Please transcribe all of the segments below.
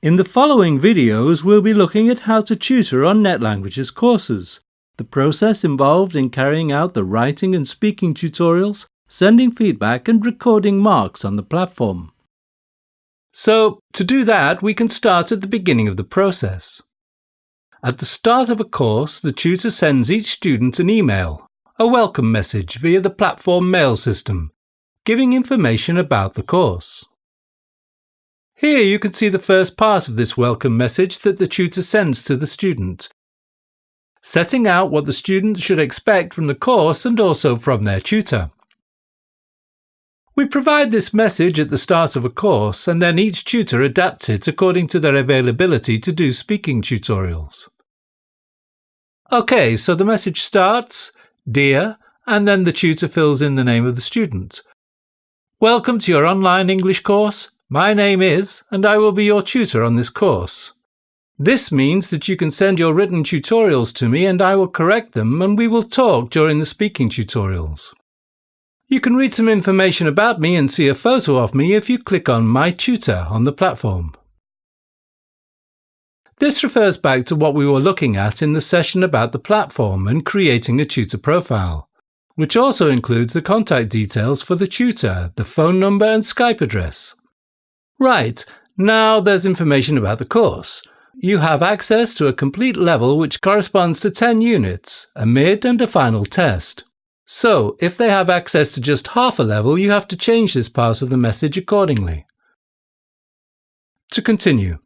In the following videos, we'll be looking at how to tutor on NetLanguages courses, the process involved in carrying out the writing and speaking tutorials, sending feedback and recording marks on the platform. So, to do that, we can start at the beginning of the process. At the start of a course, the tutor sends each student an email, a welcome message via the platform mail system, giving information about the course. Here you can see the first part of this welcome message that the tutor sends to the student, setting out what the student should expect from the course and also from their tutor. We provide this message at the start of a course, and then each tutor adapts it according to their availability to do speaking tutorials. Okay, so the message starts, "Dear," and then the tutor fills in the name of the student. "Welcome to your online English course. My name is, and I will be your tutor on this course. This means that you can send your written tutorials to me and I will correct them, and we will talk during the speaking tutorials. You can read some information about me and see a photo of me if you click on My Tutor on the platform." This refers back to what we were looking at in the session about the platform and creating a tutor profile, which also includes the contact details for the tutor, the phone number and Skype address. Right, now there's information about the course. You have access to a complete level which corresponds to 10 units, a mid and a final test. So, if they have access to just half a level, you have to change this part of the message accordingly. To continue,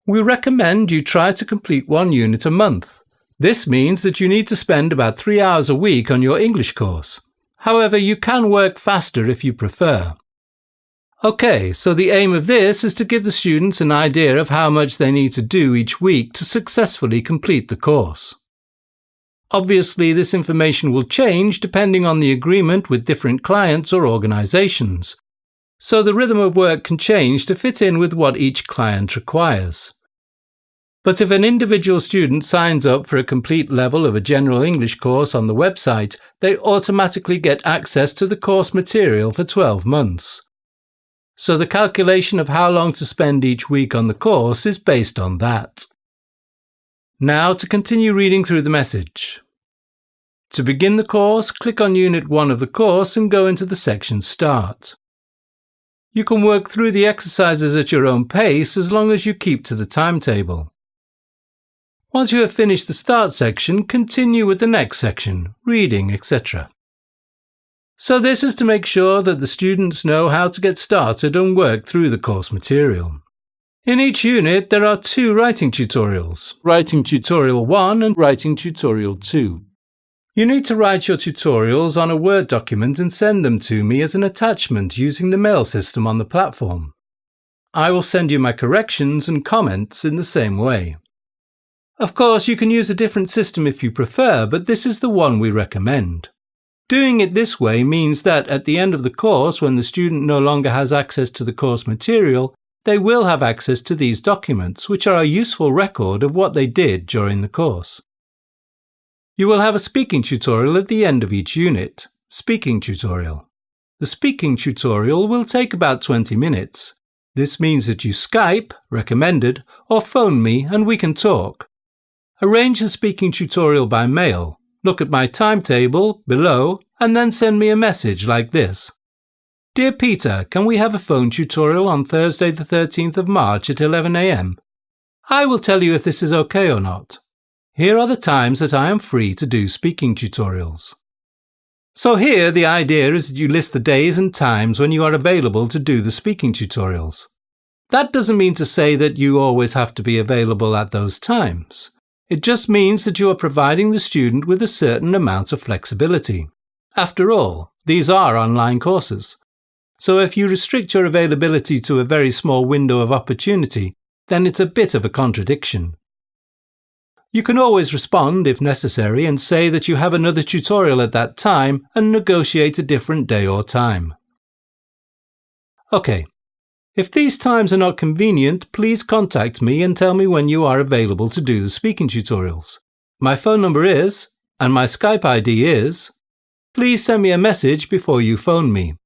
we recommend you try to complete 1 unit a month. This means that you need to spend about 3 hours a week on your English course. However, you can work faster if you prefer. Okay, so the aim of this is to give the students an idea of how much they need to do each week to successfully complete the course. Obviously, this information will change depending on the agreement with different clients or organizations, so the rhythm of work can change to fit in with what each client requires. But if an individual student signs up for a complete level of a general English course on the website, they automatically get access to the course material for 12 months. So the calculation of how long to spend each week on the course is based on that. Now to continue reading through the message. To begin the course, click on Unit 1 of the course and go into the section Start. You can work through the exercises at your own pace as long as you keep to the timetable. Once you have finished the Start section, continue with the next section, Reading, etc. So this is to make sure that the students know how to get started and work through the course material. In each unit, there are 2 writing tutorials, Writing Tutorial 1 and Writing Tutorial 2. You need to write your tutorials on a Word document and send them to me as an attachment using the mail system on the platform. I will send you my corrections and comments in the same way. Of course, you can use a different system if you prefer, but this is the one we recommend. Doing it this way means that at the end of the course, when the student no longer has access to the course material, they will have access to these documents, which are a useful record of what they did during the course. You will have a speaking tutorial at the end of each unit, Speaking Tutorial. The speaking tutorial will take about 20 minutes. This means that you Skype, recommended, or phone me and we can talk. Arrange the speaking tutorial by mail. Look at my timetable below and then send me a message like this. "Dear Peter, can we have a phone tutorial on Thursday the 13th of March at 11 a.m? I will tell you if this is okay or not. Here are the times that I am free to do speaking tutorials." So here the idea is that you list the days and times when you are available to do the speaking tutorials. That doesn't mean to say that you always have to be available at those times. It just means that you are providing the student with a certain amount of flexibility. After all, these are online courses. So if you restrict your availability to a very small window of opportunity, then it's a bit of a contradiction. You can always respond if necessary and say that you have another tutorial at that time and negotiate a different day or time. Okay, if these times are not convenient, please contact me and tell me when you are available to do the speaking tutorials. My phone number is, and my Skype ID is. Please send me a message before you phone me.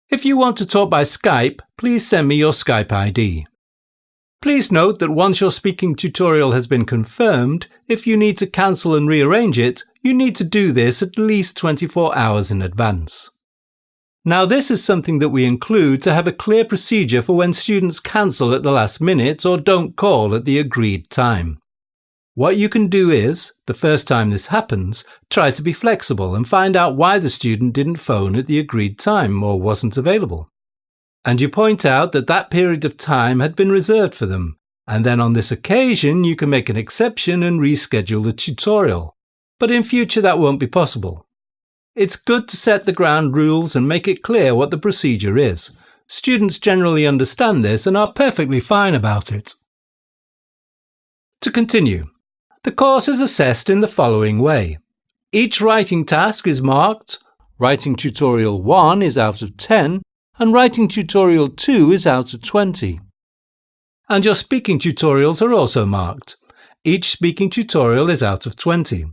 If you want to talk by Skype, please send me your Skype ID. Please note that once your speaking tutorial has been confirmed, if you need to cancel and rearrange it, you need to do this at least 24 hours in advance. Now this is something that we include to have a clear procedure for when students cancel at the last minute or don't call at the agreed time. What you can do is, the first time this happens, try to be flexible and find out why the student didn't phone at the agreed time or wasn't available. And you point out that that period of time had been reserved for them, and then on this occasion you can make an exception and reschedule the tutorial. But in future that won't be possible. It's good to set the ground rules and make it clear what the procedure is. Students generally understand this and are perfectly fine about it. To continue, the course is assessed in the following way. Each writing task is marked, Writing Tutorial 1 is out of 10, and Writing Tutorial 2 is out of 20. And your speaking tutorials are also marked. Each speaking tutorial is out of 20.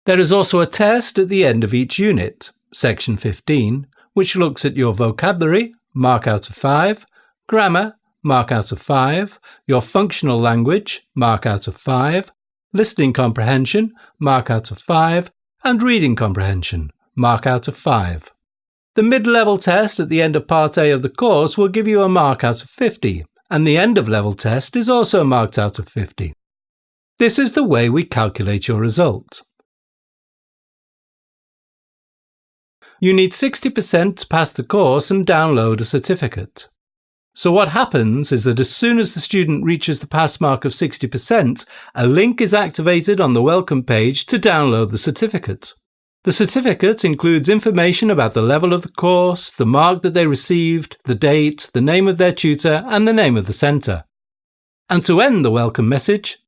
There is also a test at the end of each unit, Section 15, which looks at your vocabulary, mark out of 5, grammar, mark out of 5, your functional language, mark out of 5, listening comprehension, mark out of 5, and reading comprehension, mark out of 5. The mid-level test at the end of Part A of the course will give you a mark out of 50, and the end-of-level test is also marked out of 50. This is the way we calculate your result. You need 60% to pass the course and download a certificate. So what happens is that as soon as the student reaches the pass mark of 60%, a link is activated on the welcome page to download the certificate. The certificate includes information about the level of the course, the mark that they received, the date, the name of their tutor, and the name of the centre. And to end the welcome message,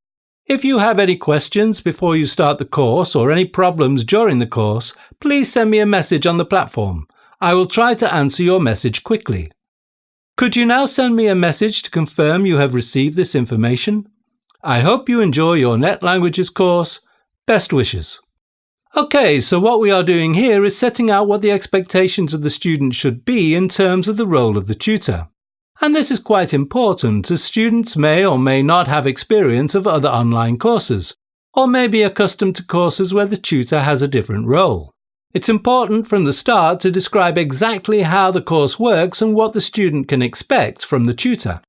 if you have any questions before you start the course or any problems during the course, please send me a message on the platform. I will try to answer your message quickly. Could you now send me a message to confirm you have received this information? I hope you enjoy your Net Languages course. Best wishes. Okay, so what we are doing here is setting out what the expectations of the student should be in terms of the role of the tutor. And this is quite important, as students may or may not have experience of other online courses, or may be accustomed to courses where the tutor has a different role. It's important from the start to describe exactly how the course works and what the student can expect from the tutor.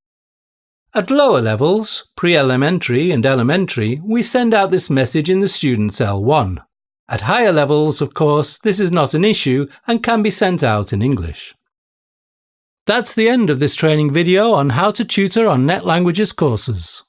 At lower levels, pre-elementary and elementary, we send out this message in the student's L1. At higher levels, of course, this is not an issue and can be sent out in English. That's the end of this training video on how to tutor on Net Languages courses.